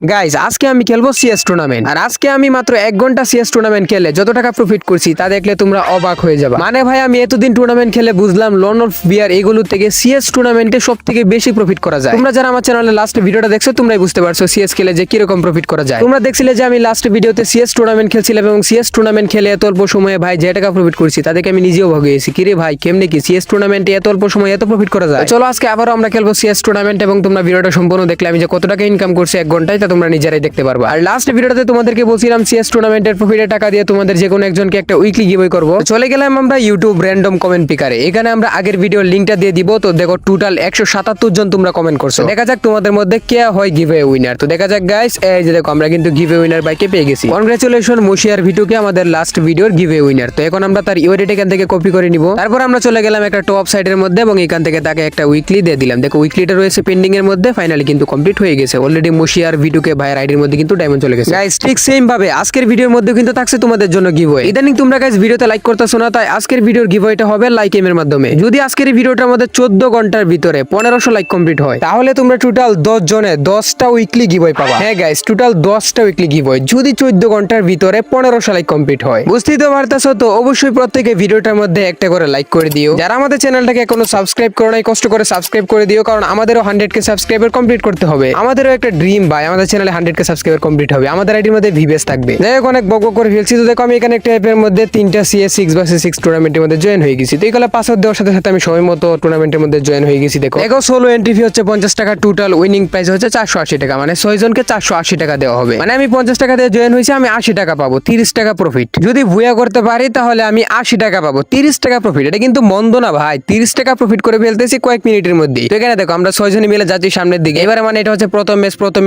Guys আজকে আমি খেলবো সিএস টুর্নামেন্ট। আর আজকে আমি মাত্র 1 ঘন্টা সিএস টুর্নামেন্ট খেলে যত টাকা প্রফিট করছি তা দেখলে তোমরা অবাক হয়ে যাবে। মানে ভাই আমি এতদিন টুর্নামেন্ট খেলে বুঝলাম লন অফ বিয়ার এগুলো থেকে সিএস টুর্নামেন্টে সব থেকে বেশি প্রফিট করা যায়। তোমরা যারা আমার চ্যানেলে লাস্ট ভিডিওটা দেখছো তোমরাই বুঝতে পারছো সিএস খেলে যে কিরকম প্রফিট করা যায়। তোমরা দেখছিলে যে আমি লাস্ট ভিডিওতে সিএস টুর্নামেন্ট খেলছিলাম এবং সিএস টুর্নামেন্ট খেলে এত অল্প সময়ে ভাই যে টাকা প্রফিট করছি তাদেরকে আমি নিজেও ভগে গেছি। কিরে ভাই কেমনে কি সিএস টুর্নামেন্টে এত অল্প সময়ে এত প্রফিট করা যায়? চলো আজকে আবারও আমরা খেলবো সিএস টুর্নামেন্ট এবং তোমরা ভিডিওটা সম্পূর্ণ দেখলে আমি যে কত টাকা ইনকাম করছি 1 ঘন্টায় তা তোমরা নিজেরাই দেখতে পারবে। আর লাস্ট ভিডিওতে তোমাদেরকে বলছিলাম সিএস টুর্নামেন্টের প্রফিটের টাকা দিয়ে তোমাদের যে কোনো একজনকে একটা উইকলি গিভওয়ে করব। চলে গেলাম আমরা ইউটিউব র্যান্ডম কমেন্ট পিকারে। এখানে আমরা আগের ভিডিওর লিংকটা দিয়ে দিব। তো দেখো টোটাল 177 জন তোমরা কমেন্ট করছো। দেখা যাক তোমাদের মধ্যে কে হয় গিভওয়ে উইনার। তো দেখা যাক গাইস, এই যে দেখো আমরা কিন্তু গিভওয়ে উইনার বাইকে পেয়ে গেছি। কংগ্রাচুলেশন মুশিয়ার ভিটুকে, আমাদের লাস্ট ভিডিওর গিভওয়ে উইনার। তো এখন আমরা তার ইউআইডি এখান থেকে কপি করে নিব। তারপর আমরা চলে গেলাম একটা টপ সাইডের মধ্যে এবং এখান থেকে তাকে একটা উইকলি দিয়ে দিলাম। দেখো উইকলিটা রয়েছে পেন্ডিং এর মধ্যে, ফাইনালি কিন্তু কমপ্লিট হয়ে গেছে। অলরেডি মুশিয়ার ভিটুকে ভাইয়ের আইডির মধ্যে কিন্তু ডায়মন্ড চলে গেছে। গাইস ঠিক সেম ভাবে আজকের ভিডিওর মধ্যে কিন্তু থাকছে তোমাদের জন্য গিভওয়ে। ইদানিং তোমরা গাইস ভিডিওতে লাইক করতেছো না, তাই আজকের ভিডিওর গিভওয়েটা হবে লাইক এর মাধ্যমে। যদি আজকের এই ভিডিওটার মধ্যে 14 ঘন্টার ভিতরে 1500 লাইক কমপ্লিট হয় তাহলে তোমরা টোটাল 10 জনে 10টা উইকলি গিভওয়ে পাবা। হ্যাঁ গাইস টোটাল 10টা উইকলি গিভওয়ে যদি 14 ঘন্টার ভিতরে 1500 লাইক কমপ্লিট হয়। বুঝতেই তো পারতেছো, তো অবশ্যই প্রত্যেকে ভিডিওটার মধ্যে একটা করে লাইক করে দিও। যারা আমাদের চ্যানেলটাকে এখনো সাবস্ক্রাইব করো নাই কষ্ট করে সাবস্ক্রাইব করে দিও, কারণ আমাদেরও 100k সাবস্ক্রাইবার কমপ্লিট করতে হবে। আমাদেরও একটা ড্রিম ভাই, আমাদের চ্যানেলে 100k সাবস্ক্রাইবার কমপ্লিট হবে, আমাদের আইডির মধ্যে ভিবেস থাকবে। যাই হোক অনেক বক করে ফেলছি। তো দেখো আমি এখানে একটা অ্যাপের মধ্যে 3টা সিএস 6 vs 6 টুর্নামেন্টের মধ্যে জয়েন হয়ে গেছি। তো এইগুলো পাসওয়ার্ড দেওয়ার সাথে সাথে আমি সময় মতো টুর্নামেন্টের মধ্যে জয়েন হয়ে গেছি। দেখো সোলো এন্ট্রি ফি হচ্ছে 50 টাকা, টোটাল উইনিং প্রাইস হচ্ছে 480 টাকা, মানে 6 জনকে 480 টাকা দেওয়া হবে। মানে আমি 50 টাকা দিয়ে জয়েন হয়েছি, আমি 80 টাকা পাবো, 30 টাকা প্রফিট। যদি ভুয়া করতে পারি তাহলে আমি 80 টাকা পাবো, 30 টাকা প্রফিট। এটা কিন্তু মন্দ না ভাই, 30 টাকা প্রফিট করে ফেলতেছি কয়েক মিনিটের মধ্যে। তো এখানে দেখো আমরা 6 জনে মিলে যাচ্ছি সামনের দিকে। এবারে মানে এটা হচ্ছে প্রথম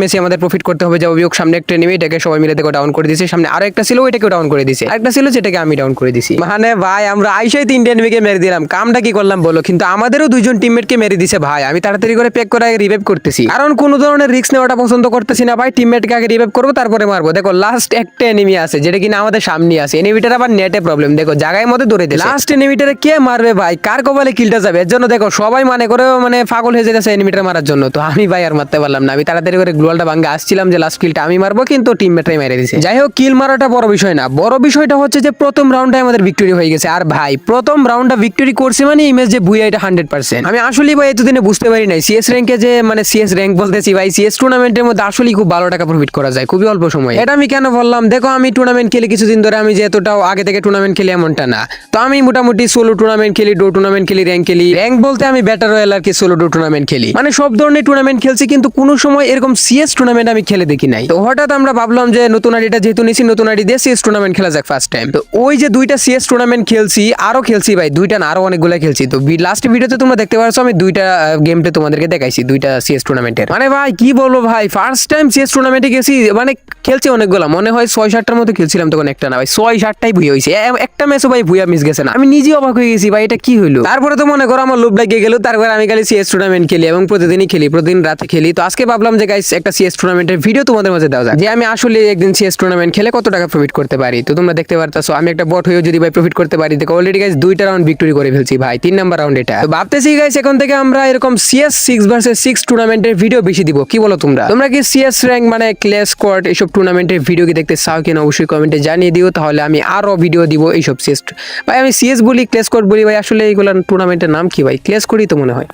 ম্যাচে আমাদের প্রফিট করতে হবে। যে অভিযোগ সামনে একটা এনিমি, এটাকে সবাই মিলে দেখো ডাউন করে দিয়েছে। সামনে আরো একটা ছিল, ওইটাকে ডাউন করে দিয়েছে। আরেকটা ছিল যেটাকে আমি ডাউন করে দিয়েছি। মানে ভাই আমরা আইসাই 3টা এনিমিকে মেরে দিলাম। কামটা কি করলাম বলো? কিন্তু আমাদেরও 2জন টিমমেটকে মেরে দিয়েছে ভাই। আমি তাড়াতাড়ি করে প্যাক করে রিভাইভ করতেছি, কারণ কোনো ধরনের রিস্ক নেওয়াটা পছন্দ করতেছি না ভাই। টিমমেটকে আগে রিভাইভ করবো তারপরে মারবো। দেখো লাস্ট একটা এনিমি আছে যেটা কিনা আমাদের সামনে আছে। এনিমিটার আবার নেটে প্রবলেম, দেখো জায়গায় মধ্যে দৌড়ে দিয়েছে। লাস্ট এনিমিটারে কে মারবে ভাই? কার কপালে কিলটা যাবে? এর জন্য দেখো সবাই মানে পাগল হয়ে যেতেছে এনিমিটার মারার জন্য। তো আমি ভাই আর মারতে পারলাম না। আমি তাড়াতাড়ি করে গ্লোয়ালটা ভাঙে আসছিলাম যে লাস্ট কিলটা আমি মারবো, কিন্তু টিমমেটরাই মেরে দিয়েছে। যাই হোক কিল মারাটা বড় বিষয় না, বড় বিষয়টা হচ্ছে যে প্রথম রাউন্ডে আমাদের ভিক্টরি হয়ে গেছে। আর ভাই প্রথম রাউন্ডটা ভিক্টরি করছে মানে ইমেজ যে ভুয়া, এটা 100%। আমি আসলে ভাই এতদিনে বুঝতে পারি নাই সিএস র্যাঙ্কে যে মানে সিএস র্যাঙ্ক বলতেছি ভাই, সিএস টুর্নামেন্টের মধ্যে আসলেই খুব ভালো টাকা প্রফিট করা যায় খুবই অল্প সময়ে। এটা আমি কেন বললাম? দেখো আমি টুর্নামেন্ট খেলি কিছুদিন ধরে, আমি যে এতটাও আগে থেকে টুর্নামেন্ট খেলি এমনটা না। তো আমি মোটামুটি সোলো টুর্নামেন্ট খেলি, ডো টুর্নামেন্ট খেলি, র্যাঙ্ক খেলি। র্যাঙ্ক বলতে আমি ব্যাটার রয়্যাল আর কি সোলো ডো টুর্নামেন্ট খেলি, মানে সব ধরনের টুর্নামেন্ট খেলছি, কিন্তু কোনো সময় এরকম সিএস টুর্নামেন্ট আমি খেলে দেখি নাই। তো হঠাৎ আমরা ভাবলাম যে নতুন আইডিটা যেহেতু নিছি, নতুন আইডি দিয়ে সিএস টুর্নামেন্ট খেলা যাক ফার্স্ট টাইম। তো ওই যে 2টা সিএস টুর্নামেন্ট খেলছি, আরো খেলছি ভাই, 2টা না আরো অনেকগুলো খেলছি। তো লাস্ট ভিডিওতে তোমরা দেখতে পারছো আমি 2টা গেমটা তোমাদেরকে দেখাইছি, 2টা সিএস টুর্নামেন্টের। মানে ভাই কি বলবো ভাই, ফার্স্ট টাইম সিএস টুর্নামেন্টে গেছি, মানে খেলছি অনেকগুলো, মনে হয় 6-7টার মতো খেলছিলাম তখন, একটা না ভাই 6-7টাই ভুয়া হয়েছে। একটা ম্যাচও ভাই ভুয়া মিস গেছে না। আমি নিজে অবাক হয়ে গেছি ভাই এটা কি হইলো। তারপরে তো মনে করো আমার লোভ লাগিয়ে গেল। তারপরে আমি খালি সিএস টুর্নামেন্ট খেলি এবং প্রতিদিনই খেলি, প্রতিদিন রাতে খেলি। তো আজকে ভাবলাম যে গাইস একটা সিএস টুর্নামেন্টের ভিডিও তোমাদের মাঝে দেওয়া যায়, যে আমি আসলে একদিন সিএস টুর্নামেন্ট খেলে কত টাকা প্রফিট করতে পারি। তো তোমরা দেখতে পারতাছো আমি একটা বট হয়েও যদি ভাই প্রফিট করতে পারি। দেখো অলরেডি গাইস 2টা রাউন্ড ভিক্টরি করে ফেলছি ভাই, 3 নাম্বার রাউন্ড এটা। তো ভাবতেছি গাইস এখন থেকে আমরা এরকম সিএস 6 vs 6 টুর্নামেন্টের ভিডিও বেশি দিব। কি বলো তোমরা? তোমরা কি সিএস র্যাঙ্ক মানে ক্লে স্কোয়াড এইসব টুর্নামেন্টের ভিডিও কি দেখতে চাও কিনা অবশ্যই কমেন্টে জানিয়ে দিও, তাহলে আমি আরো ভিডিও দিব এইসব সিএস। ভাই আমি সিএস বলি, ক্লে স্কোয়াড বলি ভাই, আসলে এইগুলা টুর্নামেন্টের নাম কি ভাই? ক্লে স্কোয়াডই তো মনে হয়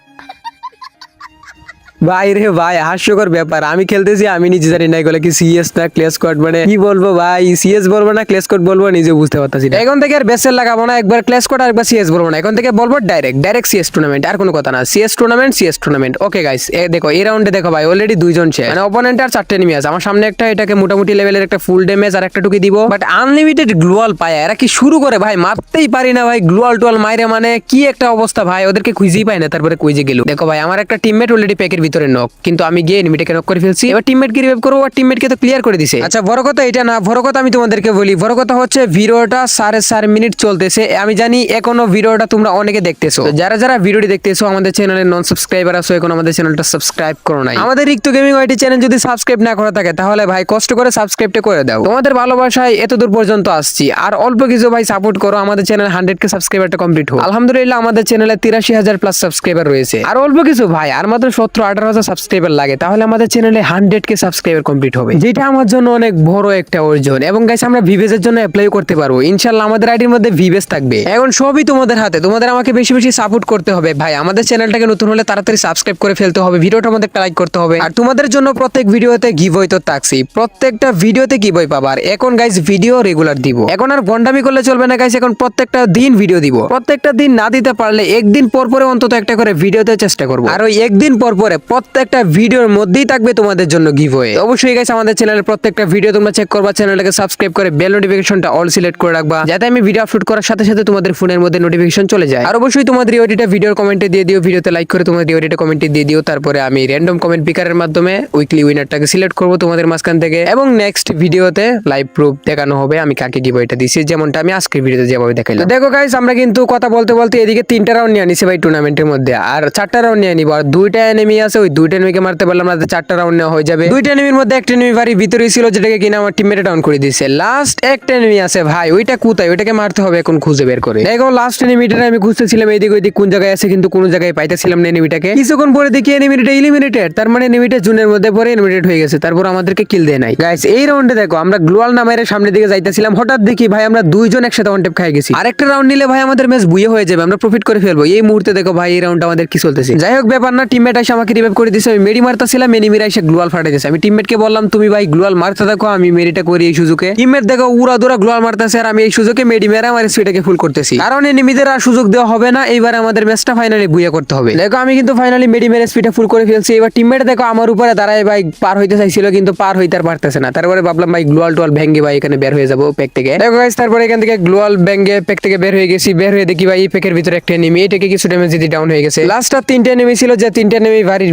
ভাই। রে ভাই হাস্যকর ব্যাপার, আমি খেলতেছি আমি নিজে জানি না এগুলো কি সিএস না ক্লে স্কোয়াড। মানে কি বলবো ভাই, সিএস বলবো না ক্লে স্কোয়াড বলবো নিজে বুঝতে পারতাছি না। এখন থেকে আর বেসেল লাগাবো না, একবার ক্লে স্কোয়াড আর একবার সিএস বলবো না, এখন থেকে বলবো ডাইরেক্ট সিএস টুর্নামেন্ট, আর কোনো কথা না। CS tournament. ওকে গাইস দেখো এই রাউন্ডে দেখো ভাই অলরেডি 2 জন শেষ, মানে অপোনেন্ট আর 4টে এনিমি আছে। আমার সামনে একটা, এটাকে মোটামুটি লেভেলের একটা ফুল ড্যামেজ আর একটা টুকি দিব, বাট আনলিমিটেড গ্লোয়াল পায়। এরা কি শুরু করে ভাই, মারতেই পারি না ভাই, গ্লোয়াল টোয়াল মাইরে মানে কি একটা অবস্থা ভাই, ওদেরকে খুঁজেই পাই না। তারপরে কই যে গেল। দেখো ভাই আমার একটা টিমমেট অলরেডি প্যাকের ভিতরে নক, কিন্তু আমি গিয়ে এনিমিটাকে নক করে ফেলছি। এবার টিমমেটকে রিভাইভ করবো, আর টিমমেটকে তো ক্লিয়ার করে দিছে। আচ্ছা বড় কথা এটা না, বড় কথা আমি তোমাদেরকে বলি, বড় কথা হচ্ছে ভিডিওটা 4.5 মিনিট চলতেছে। আমি জানি এখনো ভিডিওটা তোমরা অনেকে দেখতেছো। যারা ভিডিওটি দেখতেছো আমাদের চ্যানেলে নন সাবস্ক্রাইবার আছো, এখন আমাদের চ্যানেলটা সাবস্ক্রাইব করো নাই। আমাদের রিক্ত গেমিং ওয়াইটি চ্যানেল যদি সাবস্ক্রাইব না করা থাকে তাহলে ভাই কষ্ট করে সাবস্ক্রাইবটা করে দাও। তোমাদের ভালোবাসায় এতদূর পর্যন্ত আসছি, আর অল্প কিছু ভাই সাপোর্ট করো। আমাদের চ্যানেল 100k সাবস্ক্রাইবারটা কমপ্লিট হোক। আলহামদুলিল্লাহ আমাদের চ্যানেলে 83,000 প্লাস সাবস্ক্রাইবার রয়েছে। আর অল্প কিছু ভাই, আর মাত্র 17-18 18,000 সাবস্ক্রাইবার লাগে তাহলে আমাদের চ্যানেলে 100k সাবস্ক্রাইবার কমপ্লিট হবে, যেটা আমার জন্য অনেক বড় একটা অর্জন। এবং গাইস আমরা ভিভেজের জন্য অ্যাপ্লাই করতে পারবো ইনশাআল্লাহ, আমাদের আইডির মধ্যে ভিভেজ থাকবে। এখন সবই তোমাদের হাতে, তোমাদের আমাকে বেশি বেশি সাপোর্ট করতে হবে ভাই। আমাদের চ্যানেলটাকে নতুন হলে তাড়াতাড়ি সাবস্ক্রাইব করে ফেলতে হবে, ভিডিওটা আমাদের লাইক করতে হবে। আর তোমাদের জন্য প্রত্যেক ভিডিওতে গিভওয়ে তো থাকছি, প্রত্যেকটা ভিডিওতে গিভওয়ে পাবার। এখন গাইস ভিডিও রেগুলার দিব, এখন আর ভন্ডামি করলে চলবে না গাইস, এখন প্রত্যেকটা দিন ভিডিও দিব। প্রত্যেকটা দিন না দিতে পারলে একদিন পর পরে অন্তত একটা করে ভিডিওতে চেষ্টা করব, আর ওই একদিন পর পরে প্রত্যেকটা ভিডিওর মধ্যেই থাকবে তোমাদের জন্য গিভওয়ে। অবশ্যই গাইস আমাদের চ্যানেলের প্রত্যেকটা ভিডিও তোমরা চেক করবা, চ্যানেলটাকে সাবস্ক্রাইব করে বেল নোটিফিকেশনটা অল সিলেক্ট করে রাখবা, যাতে আমি ভিডিও আপলোড করার সাথে সাথে তোমাদের ফোনের মধ্যে নোটিফিকেশন চলে যায়। আর অবশ্যই তোমাদের ইউডিটা ভিডিওর কমেন্টে দিয়ে দিও, ভিডিওতে লাইক করে তোমাদের ইউডিটা কমেন্টে দিয়ে দিও। তারপরে আমি র্যান্ডম কমেন্ট পিকারের মাধ্যমে উইকলি উইনারটাকে সিলেক্ট করব তোমাদের মাঝখান থেকে, এবং নেক্সট ভিডিওতে লাইভ প্রুফ দেখানো হবে আমি কাকে গিভওয়েটা দিছি, যেমনটা আমি আজকের ভিডিওতে যেভাবে দেখাইলাম। দেখো গাইস আমরা কিন্তু কথা বলতে বলতে এদিকে 3টা রাউন্ড নিয়ে নিছি ভাই টুর্নামেন্টের মধ্যে, আর 4টা রাউন্ড নিয়ে নিব। আর 2টা এনিমি আছে, ওই 2টা এনিমিকে মারতে পারলাম না, 4টা রাউন্ড নেওয়া হয়ে যাবে। 2টা এনিমির মধ্যে একটা এনিমি বাড়ির ভিতরেই ছিল, যেটাকে কিনা আমার টিমমেটে ডাউন করে দিয়েছে। লাস্ট একটা এনিমি আছে ভাই, ওইটা কোথায়, ওইটাকে মারতে হবে এখন খুঁজে বের করে। দেখো লাস্ট এনিমিটা আমি খুঁজতেছিলাম এইদিক ওইদিক কোন জায়গায় আছে, কিন্তু কোনো জায়গায় পাইতেছিলাম না এনিমিটাকে। কিছুক্ষণ পরে দেখি এনিমিটা ইলিমিনেটেড, তার মানে এনিমিটা জুনের মধ্যে পরে এলিমিনেটেড হয়ে গেছে, তারপর আমাদেরকে কিল দেয় নাই। গাইস এই রাউন্ডে দেখো আমরা গ্লোয়াল নামের সামনের দিকে যাইতেছিলাম, হঠাৎ দেখি ভাই আমরা দুইজন একসাথে ওয়ান ট্যাপ খাই গেছি। আরেকটা রাউন্ড নিলে ভাই আমাদের ম্যাচ বুয়ে হয়ে যাবে, আমরা প্রফিট করে ফেলবো। এই মুহূর্তে দেখো ভাই এই রাউন্ড আমাদের কি চলতেছে। যাই হোক ব্যাপার না, টিমমেট এসে আমাকে রিভাইভ করে দিয়েছে, আমি মেডি মারতেছিলাম, এনিমিরা এসে গ্লোয়াল ফাটাই দিয়েছে। আমি টিমমেটকে বললাম তুমি ভাই গ্লোয়াল মারতে দেখো, আমি মেডিটা করি এই সুযোগে। টিমমেট দেখো উড়া দুরা গ্লোয়াল মারতেছে, আর আমি এই সুযোগে মেডি মেরে আমার স্পিডটাকে ফুল করতেছি, কারণ এনিমিদের আর সুযোগ দেওয়া হবে না। এইবার আমাদের ম্যাচটা ফাইনালি বুয়ে করতে হবে। দেখো আমি কিন্তু ফাইনালি মেডি মেরে স্পিডটা ফুল করে ফেলছি। এবার টিমমেট দেখো আমার উপরে দাঁড়ায় ভাই পার হইতে চাইছিল, কিন্তু পার হইতে আর পারতেছে না। তারপরে ভাবলাম ভাই গ্লোয়াল টোয়াল ভেঙে ভাই এখানে বের হয়ে যাবো প্যাক থেকে। দেখো গাইস তারপরে এখান থেকে গ্লোয়াল ভেঙে প্যাক থেকে বের হয়ে গেছি। বের হয়ে দেখি ভাই এই প্যাকের ভিতরে একটা এনিমি, এটাকে কিছু ড্যামেজ দিয়ে ডাউন হয়ে গেছে। লাস্ট আর 3টা এনিমি ছিল, যে 3টা এনিমি বাড়ির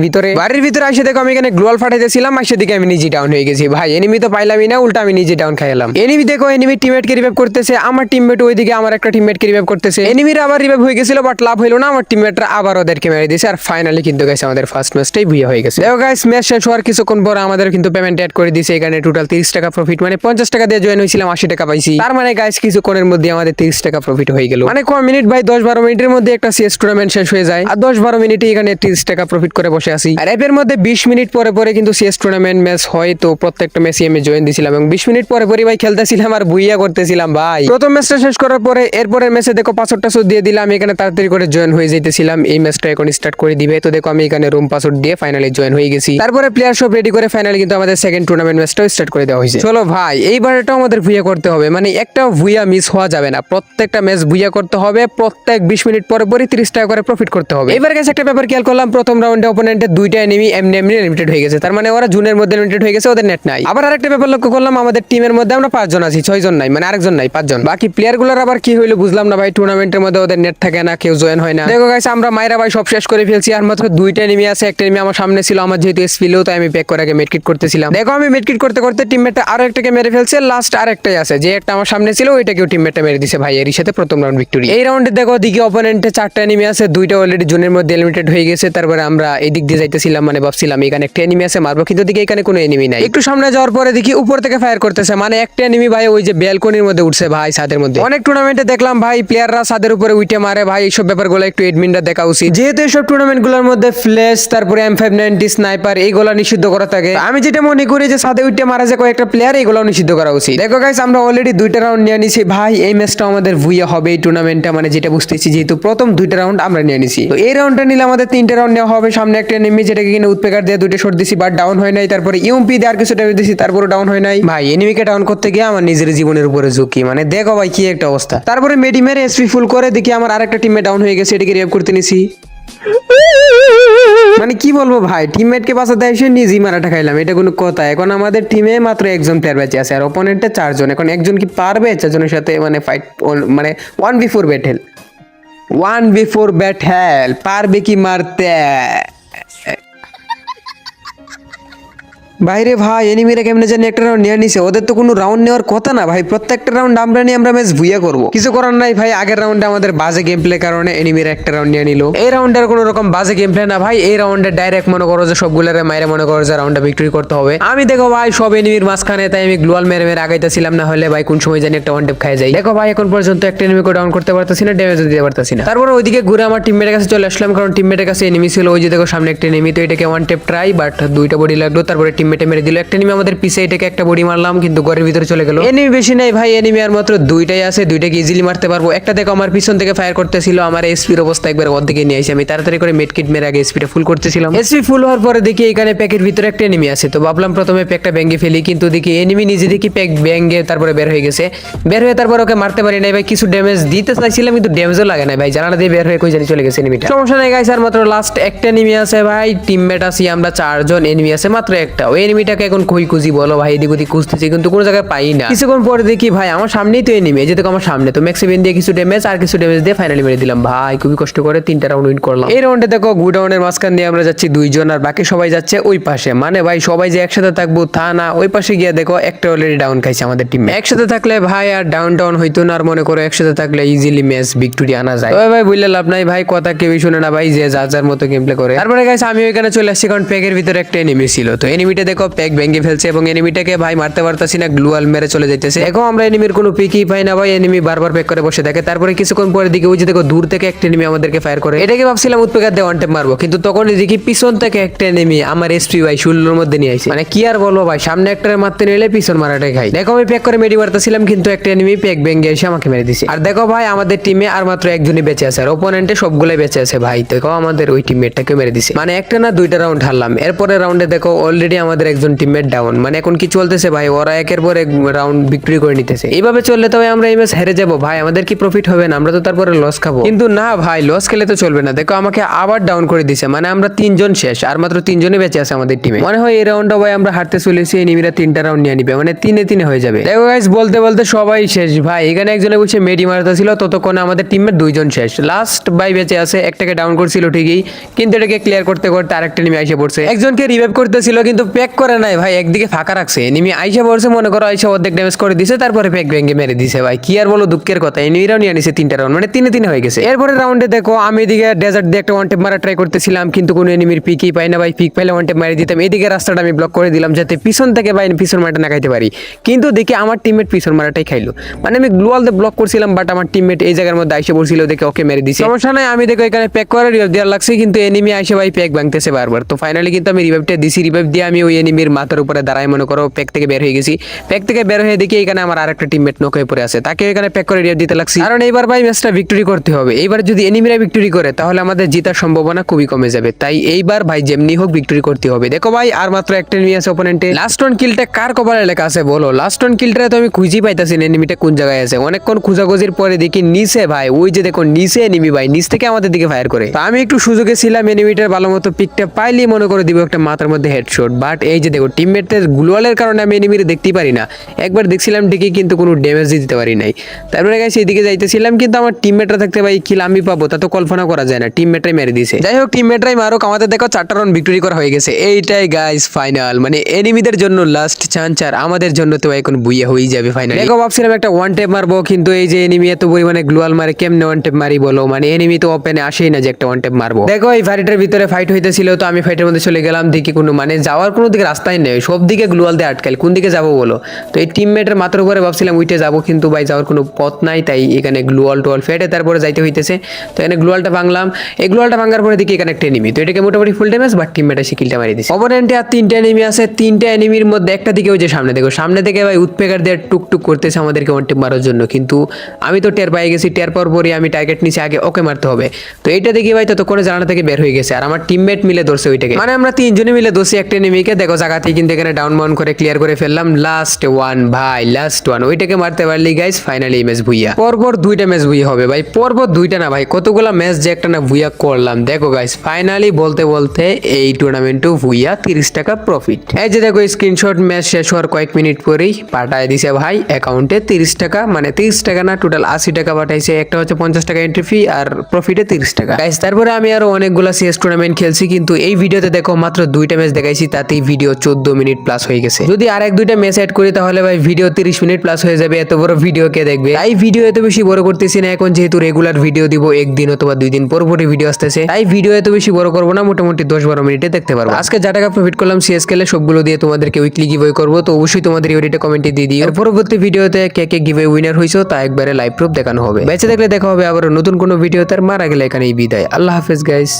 ভিতরে আসে দেখো আমি এখানে গ্লোয়াল ফাটাইতেছিলাম, আসে দিকে আমি নিজে ডাউন হয়ে গেছি। ভাই এনিমি তো পাইলামই না, উল্টা আমি নিজে ডাউন খাইলাম। এনিমি দেখো এনিমি টিমমেটকে রিভাইভ করতেছে, আমার টিমমেট ওইদিকে আমার একটা টিমমেটকে রিভাইভ করতেছে। এনিমিরা আবার রিভাইভ হয়ে গেছিল, বাট লাভ হইলো না, আমার টিমমেটরা আবার ওদেরকে মেরে দিয়েছে। আর ফাইনালি কিন্তু গাইস আমাদের ফার্স্ট ম্যাচটাই বুয়ে হয়ে গেছে। দেখো গাইস ম্যাচ শেষ হওয়ার কিছুক্ষণ পর আমাদের কিন্তু পেমেন্ট অ্যাড করে দিয়েছে। এখানে টোটাল 30 টাকা প্রফিট, মানে 50 টাকা দিয়ে জয়েন হয়েছিলাম, 80 টাকা পাইছি। তার মানে গাইস কিছুক্ষণের মধ্যে আমাদের 30 টাকা প্রফিট হয়ে গেল। মানে কয় মিনিট ভাই, 10-12 মিনিটের মধ্যে একটা সিএস টুর্নামেন্ট শেষ হয়ে যায়, আর 10-12 মিনিটে এখানে 30 টাকা প্রফিট করে বসে আছি। আর এর মধ্যে 20 মিনিট পরে পরে কিন্তু সিএস টুর্নামেন্ট ম্যাচ হয়, তো প্রত্যেকটা ম্যাচে আমি জয়েন দিছিলাম, এবং 20 মিনিট পরে পরে ভাই খেলতেছিলাম আর বুইয়া করতেছিলাম ভাই। প্রথম ম্যাচটা শেষ করার পরে এরপরের ম্যাচে দেখো 500 দিয়ে দিলাম, এখানে তাড়াতাড়ি করে জয়েন হয়ে যাইতেছিলাম। এই ম্যাচটা এখন স্টার্ট করে দিবে, তো দেখো আমি এখানে রুম পাসওয়ার্ড দিয়ে ফাইনালি জয়েন হয়ে গেছি। তারপরে প্লেয়ার সব রেডি করে ফাইনালি কিন্তু আমাদের সেকেন্ড টুর্নামেন্ট ম্যাচটাও স্টার্ট করে দেওয়া হয়েছে। চলো ভাই এইবার এটাও আমাদের ভুইয়া করতে হবে, মানে একটা ভুইয়া মিস হওয়া যাবে না, প্রত্যেকটা ম্যাচ ভুইয়া করতে হবে, প্রত্যেক 20 মিনিট পরে পরে 30 টাকা করে প্রফিট করতে হবে। এবার গেছে একটা ব্যাপার খেয়াল করলাম, প্রথম রাউন্ডে অপোনেন্টের 2টা এনিমি এমনি লিমিটেড হয়ে গেছে, তার মানে ওরা জুনের মধ্যে লিমিটেড হয়ে গেছে, ওদের নেট নাই। আবার আরেকটা ব্যাপার লক্ষ্য করলাম, আমাদের টিমের মধ্যে আমরা 5 জন আছি, 6 জন নাই, মানে আরেকজন নাই, 5 জন। বাকি প্লেয়ার গুলোর আবার কি হইলো বুঝলাম না ভাই, টুর্নামেন্টের মধ্যে ওদের নেট থাকে না, কেউ জয়েন হয় না। দেখো গাইস আমরা মাইরা ভাই সব শেষ করে ফেলছি, আর মাত্র 2টা এনিমি আছে, একটা এনিমি আমার সামনে ছিল, আমার যেহেতু এসপি লো, তাই আমি প্যাক করে আগে মেডকিট করতেছিলাম। দেখো আমি মেডকিট করতে করতে টিমমেটটা আরো একটাকে মেরে ফেলছে, লাস্ট আরেকটাই আছে, যে একটা আমার সামনে ছিল ওইটাকেও টিমমেটটা মেরে দিছে ভাই। এর সাথে প্রথম রাউন্ড ভিক্টরি। এই রাউন্ডে দেখো দিকে অপোনেন্টে 4টা এনিমি আছে, 2টা অলরেডি জোনের মধ্যে এলিমিনেটেড হয়ে গেছে। তারপরে আমরা এই দিক দিয়ে যাইতেছিলাম, মানে ভাবছিলাম এখানে একটা এনিমি আছে মারবো, কিন্তু দিকে এখানে কোনো এনিমি নাই। একটু সামনে যাওয়ার পরে দেখি উপর থেকে ফায়ার করতেছে, মানে একটা এনিমি ভাই ওই যে ব্যালকনির মধ্যে উঠছে ভাই, ছাদের মধ্যে। অনেক টুর্নামেন্টে দেখলাম ভাই প্লেয়াররা ছাদের উপরে উঠে মারে ভাই, এইসব ব্যাপারগুলো একটু এডমিনরা দেখা উচিত, যেহেতু এইসব টুর্নামেন্ট গুলোর মধ্যে ফ্ল্যাশ তারপরে M590 স্নাইপার এইগুলো নিষিদ্ধ করা থাকে। আমি যেটা মনে করি যে ছাদে উঠে মারা যায় কয়েকটা প্লেয়ার, এইগুলো নিষিদ্ধ করা উচিত। দেখো গাইস আমরা অলরেডি 2টা রাউন্ড নিয়ে নিছি ভাই, এই ম্যাচটা আমাদের ভুইয়া হবে এই টুর্নামেন্টটা, মানে যেটা বুঝতেছি, যেহেতু প্রথম 2টা রাউন্ড আমরা নিয়ে নিছি, তো এই রাউন্ডটা নিলে আমাদের 3টা রাউন্ড নেওয়া হবে। সামনে একটা এনিমি, যেটাকে কিনা উৎপেকার দিয়ে 2টা শট দিছি, বাট ডাউন হয় নাই। তারপরে ইউএমপি দিয়ে আর কিছু ড্যামেজ দিছি, তারপরে ডাউন হয় নাই ভাই। এনিমিকে ডাউন করতে গিয়ে আমার নিজের জীবনের উপরে ঝুঁকি, মানে দেখো ভাই কি একটা অবস্থা। তারপরে মেডি মেরে এসপি ফুল করে দেখি আমার আরেকটা টিমে ডাউন হয়ে গেছে, এটাকে রিভাইভ করতে নিছি। মানে কি বলবো ভাই, টিমমেটকে বাঁচাতে এসে নিজেই মারাটা খাইলাম, এটা কোনো কথা? এখন আমাদের টিমে মাত্র একজন প্লেয়ার বেঁচে আছে, আর অপোনেন্টে 4 জন। এখন একজন কি পারবে 4 জনের সাথে মানে ফাইট, মানে 1v4 ব্যাটেল, 1v4 ব্যাটেল পারবে কি মারতে? বাইরে ভাই এনিমিরা কেমনে জানি একটা রাউন্ড নিয়ে নিছে, ওদের তো কোনো রাউন্ড নেওয়ার কথা না ভাই, প্রত্যেকটা রাউন্ড আমরা নিয়ে আমরা ম্যাচ ভুইয়া করবো। কিছু করার নাই ভাই, আগের রাউন্ডে আমাদের বাজে গেম প্লে কারণে এনিমিরা একটা রাউন্ড নিয়ে নিল। এই রাউন্ডের কোনো রকম বাজে গেম প্লে না ভাই, এই রাউন্ডে ডাইরেক্ট মনে করো যে সবগুলোরে মাইরে মনে করো যে রাউন্ডটা ভিক্টরি করতে হবে। আমি দেখো ভাই সব এনিমির মাঝখানে, তাই আমি গ্লোয়াল মেরে মেরে আগাইতেছিলাম, না হলে ভাই কোন সময় জানি একটা ওয়ান টেপ খাই যায়। দেখো ভাই এখন পর্যন্ত একটা এনিমিকে ডাউন করতে পারতেছি না, ড্যামেজ দিতে পারতেছি না। তারপর ওইদিকে ঘুরে আমার টিমমেটের কাছে চলে আসলাম, কারণ টিমমেটের কাছে এনিমি ছিল। ওই যে দেখো সামনে একটা এনিমি, তো এটাকে ওয়ান টেপ ট্রাই, বাট দুইটা বডি লাগলো। তারপরে টিমমেটে মেরে দিল একটা এনিমি আমাদের পিছে, এটাকে একটা বডি মারলাম কিন্তু ঘরের ভিতরে চলে গেল। এনিমি বেশি নাই ভাই, এনিমি আর মাত্র দুইটাই আছে, দুইটাকে ইজিলি মারতে পারবো। একটা দেখো আমার পিছন থেকে ফায়ার করতেছিল, আমার এসপির অবস্থা একবার অর্ধেকে নিয়ে আসি। আমি তাড়াতাড়ি করে মেডকিট মেরে আগে এসপিটা ফুল করতেছিলাম। এসপি ফুল হওয়ার পরে দেখি এখানে প্যাকের ভিতরে একটা এনিমি আছে, তো ভাবলাম প্রথমে প্যাকটা ভেঙে ফেলি, কিন্তু দেখি এনিমি নিজে দেখি প্যাক ভেঙে তারপরে বের হয়ে গেছে। বের হয়ে তারপর ওকে মারতে পারি নাই ভাই, কিছু ড্যামেজ দিতে চাইছিলাম কিন্তু ড্যামেজও লাগে না ভাই, জানালা দিয়ে বের হয়ে কই জানি চলে গেছে এনিমিটা। সমস্যা নাই গাইস, আর মাত্র লাস্ট একটা এনিমি আছে ভাই, টিমমেট আছি আমরা চারজন, এনিমি আছে মাত্র একটা। ওই এনিমিটাকে এখন কই খুঁজি বলো ভাই, এদিক ওদিক খুঁজতেছি কিন্তু কোনো জায়গায় পাই না। কিছুক্ষণ পরে দেখি ভাই আমার সামনেই তো এনিমি, এই যে দেখো আমার সামনে, তো ম্যাক্সিমেন দিয়ে কিছু ড্যামেজ আর কিছু ড্যামেজ দিয়ে ফাইনালি মেরে দিলাম ভাই। খুবই কষ্ট করে 3টা রাউন্ড উইন করলাম। এই রাউন্ডে দেখো গুডাউনের মাঝখান দিয়ে আমরা যাচ্ছি 2 জন, আর বাকি সবাই যাচ্ছে ওই পাশে। মানে ভাই সবাই যে একসাথে থাকবো তা না, ওই পাশে গিয়ে দেখো একটা অলরেডি ডাউন খাইছে আমাদের টিমে। একসাথে থাকলে ভাই আর ডাউন হইতো না, আর মনে করো একসাথে থাকলে ইজিলি ম্যাচ ভিক্টোরি আনা যায়। তবে ভাই বুঝলে লাভ নাই ভাই, কথা কেউই শুনে না ভাই, যে যার যার মতো গেম প্লে করে। তারপরে গাইস আমি ওইখানে চলে আসছি, কারণ প্যাকের ভিতরে একটা এনিমি ছিল, তো এনিমিটা দেখো প্যাক ভেঙে ফেলছে এবং এনিমিটাকে ভাই মারতে পারতাছি না, গ্লুয়াল মেরে চলে যাইতেছে। দেখো আমরা এনিমির কোনো পিকই পাই না ভাই, এনিমি বারবার প্যাক করে বসে থাকে। তারপরে কিছুক্ষণ পরে দিকে ওই যে দেখো দূর থেকে একটা এনিমি আমাদেরকে ফায়ার করে, এটাকে ভাবছিলাম উৎপেকার দিয়ে ওয়ান ট্যাপ মারবো, কিন্তু তখন দেখি পিছন থেকে একটা এনিমি আমার এসপি ভাই 16 মধ্যে নিয়ে আইছে। মানে কি আর বলবো ভাই, সামনে একটা মারতে নিলে পিছন মারাটাই খাই। দেখো আমি প্যাক করে মেডি মারতেছিলাম, কিন্তু একটা এনিমি প্যাক ভেঙে এসে আমাকে মেরে দিছে। আর দেখো ভাই আমাদের টিমে আর মাত্র একজনই বেঁচে আছে, আর ওপোনেন্টে সবগুলাই বেঁচে আছে ভাই। দেখো আমাদের ওই টিমমেটটাকে মেরে দিছে, মানে একটা না 2টা রাউন্ড হারলাম। এরপরে রাউন্ডে দেখো অলরেডি আমাদের একজন টিমমেট ডাউন। মানে এখন কি চলতেছে ভাই, ওরা একের পর এক রাউন্ড বিক্রি করে নিতেছে। এইভাবে চললে তো আমরা এই ম্যাচ হেরে যাবো ভাই, আমাদের কি প্রফিট হবে না? আমরা তো তারপরে লস খাবো। কিন্তু না ভাই, লস খেলে তো চলবে না। দেখো আমাকে আবার ডাউন করে দিছে, মানে আমরা 3 জন শেষ, আর মাত্র 3 জনই বেঁচে আছে আমাদের টিমে। মনে হয় এই রাউন্ডটা ভাই আমরা হারতে চলেছি, এনিমিরা 3টা রাউন্ড নিয়ে নিবে, মানে 3-3 হয়ে যাবে। দেখো গাইস বলতে বলতে সবাই শেষ ভাই, এখানে একজনে বসে মেডি মারতেছিল, ততক্ষণে আমাদের টিমের 2 জন শেষ। লাস্ট ভাই বেঁচে আছে, একটাকে ডাউন করছিল ঠিকই, কিন্তু এটাকে ক্লিয়ার করতে করতে আরেকটা এনিমি আইসা পড়ছে। একজনকে রিভাইভ করতেছিল কিন্তু প্যাক করে নাই ভাই, একদিকে ফাঁকা রাখছে। এনিমি আইসা পড়ছে, মনে করো আইসা অর্ধেক ড্যামেজ করে দিছে, তারপরে প্যাক ভেঙে মেরে দিছে ভাই। কি আর বলো, দুঃখের কথা, এনিমিরাও নিয়ে নিছে 3টা রাউন্ড, মানে 3-3 হয়ে গেছে। এরপরে রাউন্ডে দেখো আমি এদিকে ডেজার্ট দিয়ে একটা ওয়ান টেপ মারা ট্রাই করতেছিলাম, কিন্তু কোনো এনিমির পিকই পাই না ভাই। পিক পাইলে ওয়ান টেপ মারি দিতাম। এদিকে রাস্তাটা আমি ব্লক করে দিলাম, যাতে পিছন থেকে ভাই পিছন মারাটা না খাইতে পারি, কিন্তু দেখি আমার টিমমেট পিছন মারাটাই খাইলো। মানে আমি গ্লোয়াল দিয়ে ব্লক করছিলাম, বাট আমার টিমমেট এই জায়গার মধ্যে আইসে পড়ছিল, দেখে ওকে মেরে দিছে। সমস্যা নাই, আমি দেখো এখানে প্যাক করে রিভাইভ দেওয়ার লাগছে, কিন্তু এনিমি আইসে ভাই প্যাক ভাঙতেছে বারবার। তো ফাইনালি কিন্তু আমি রিভাইভটা দিছি, রিভাইভ দিয়ে আমি ওই এনিমির মাথার উপরে দাঁড়াই, মনে করো প্যাক থেকে বের হয়ে গেছি। প্যাক থেকে বের হয়ে দেখি এখানে আমার আরেকটা টিমমেট নক হয়ে পড়ে আছে, তাকে এখানে প্যাক করে রিভাইভ দিতে লাগছি, কারণ এইবার ভাই ম্যাচটা ভিক্টরি করতে হবে। এইবার যদি এনিমিরা ভিক্টরি করে তাহলে আমাদের জেতার সম্ভাবনা খুবই কমে যাবে, তাই এইবার ভাই যেমনি হোক ভিক্টরি করতে হবে। দেখো ভাই আর মাত্র একটা এনিমি আছে ওপোনেন্টে। লাস্ট ওয়ান কিলটা কার কপালে লেখা আছে বলো? লাস্ট ওয়ান কিলটা তো আমি খুঁজেই পাইতাছি না, এনিমিটা কোন জায়গায় আছে। অনেকক্ষণ খোঁজাখুঁজির পরে দেখি নিচে ভাই, ওই যে দেখো নিচে এনিমি ভাই, নিচ থেকে আমাদের দিকে ফায়ার করে। তো আমি একটু সুযোগে ছিলাম, এনিমিটার ভালো মতো পিকটা পাইলি মনে করে দিব একটা মাথার মধ্যে হেডশট, বাট এই যে দেখো টিমমেটের গ্লোয়ালের কারণে আমি এনিমিরে দেখতেই পারি না। একবার দেখছিলাম ঠিকই, কিন্তু কোনো ড্যামেজ দিতে পারি নাই। তারপরে গাইস এদিকে যাইতেছিলাম, কিন্তু আমার টিমমেটরা থাকতে ভাই কিল আমি পাবো তা তো কল্পনা করা যায় না, টিমমেটরাই মেরে দিয়েছে। যাই হোক টিমমেটরাই মারুক, আমাদের দেখো 4টা রাউন্ড ভিক্টরি করা হয়ে গেছে। এইটাই গাইস ফাইনাল, মানে এনিমিদের জন্য লাস্ট চান্স, আর আমাদের জন্য তো এখন বুইয়া হয়ে যাবে ফাইনালি। দেখো ভাবছিলাম একটা ওয়ান টেপ মারবো, কিন্তু এই যে এনিমি এত পরিমাণে গ্লোয়াল মারে, কেমনে ওয়ান টেপ মারি বলো? মানে এনিমি তো ওপেনে আসেই না যে একটা ওয়ান টেপ মারবো। দেখো এই ফাইটের ভিতরে ফাইট হইতেছিল, তো আমি ফাইটের মধ্যে চলে গেলাম, দেখি কোনো মানে যাওয়ার কোনো দিকে রাস্তাই নেই, সব দিকে গ্লোয়াল দিয়ে আটকাল, কোন দিকে যাবো বলো? তো এই টিমমেটের মাথার উপরে ভাবছিলাম উইটে যাবো, কিন্তু ভাই যাওয়ার কোনো পথ নাই, তাই এখানে গ্লোয়াল টোয়াল ফেটে তারপরে যাইতে হইতেছে। তো এখানে গ্লোয়ালটা ভাঙলাম, এই গ্লোয়ালটা ভাঙার পরে দেখি এখানে একটা এনিমি, তো এটাকে মোটামুটি ফুল ড্যামেজ, বাট টিমমেট এসে কিলটা মারি দিছে। অপোনেন্টে আর 3টা এনিমি আছে, 3টা এনিমির মধ্যে একটা দিকে ওই যে সামনে দেখো, সামনে থেকে ভাই উৎপেকার দিয়ে টুকটুক করতেছে আমাদেরকে ওয়ান টেপ মারার জন্য, কিন্তু আমি তো টের পাই গেছি, টের পর পরই আমি টার্গেট নিচে আগে ওকে মারতে হবে। তো এইটা দেখি ভাই ততক্ষণে জানালা থেকে বের হয়ে গেছে, আর আমার টিমমেট মিলে ধরছে ওইটাকে, মানে আমরা 3 জনে মিলে ধরছি একটা এনিমিকে। দেখো জায়গাতেই কিন্তু এখানে ডাউন মাউন করে ক্লিয়ার করে ফেললাম। লাস্ট ওয়ান ভাই, লাস্ট ওয়ান, ওইটাকে মারতে পারলি গাইস ফাইনালি ম্যাচ ভুইয়া। পরপর 2টা ম্যাচ ভুইয়া হবে ভাই, পরপর 2টা না ভাই, কতগুলা ম্যাচ যে একটা না ভুইয়া করলাম। দেখো গাইস ফাইনালি বলতে বলতে এই টুর্নামেন্টও ভুইয়া 30 টাকা প্রফিট। এই যে দেখো স্ক্রিনশট, ম্যাচ শেষ হওয়ার কয়েক মিনিট পরেই পাঠায় দিছে ভাই অ্যাকাউন্টে 30 টাকা, মানে 30 টাকা না টোটাল 80 টাকা পাঠাইছে। একটা হচ্ছে 50 টাকা এন্ট্রি ফি আর প্রফিটে 30 টাকা গাইস। তারপরে আমি আরো অনেকগুলা সিএস টুর্নামেন্ট খেলছি, কিন্তু এই ভিডিওতে দেখো মাত্র 2টা ম্যাচ দেখাইছি, তাতেই ভিডিও 14 মিনিট প্লাস হয়ে গেছে। যদি আর এক দুইটা ম্যাচ অ্যাড করি তাহলে ভাই ভিডিও 30 মিনিট প্লাস হয়ে যাবে। এত বড় ভিডিও কে দেখবে? তাই ভিডিও এত বেশি বড় করতেছি না এখন, যেহেতু রেগুলার ভিডিও দিব, একদিন অথবা 2 দিন পর পরই ভিডিও আসতেছে, তাই ভিডিও এত বেশি বড় করবো না, মোটামুটি 10-12 মিনিটে দেখতে পারবো। আজকে যা টাকা প্রফিট করলাম সিএস খেলে সবগুলো দিয়ে তোমাদেরকে উইকলি গিভওয়ে করবো, তো অবশ্যই তোমাদের ইউনিটে কমেন্টে দিয়ে দিও। পরবর্তী ভিডিওতে কে কে গিভওয়ে উইনার হইছো তা একবারে লাইভ প্রুফ দেখানো হবে। বেঁচে দেখলে দেখা হবে আবার নতুন কোনো ভিডিওতে। আর মারা গেলে এখানেই বিদায়। আল্লাহ হাফেজ গাইস।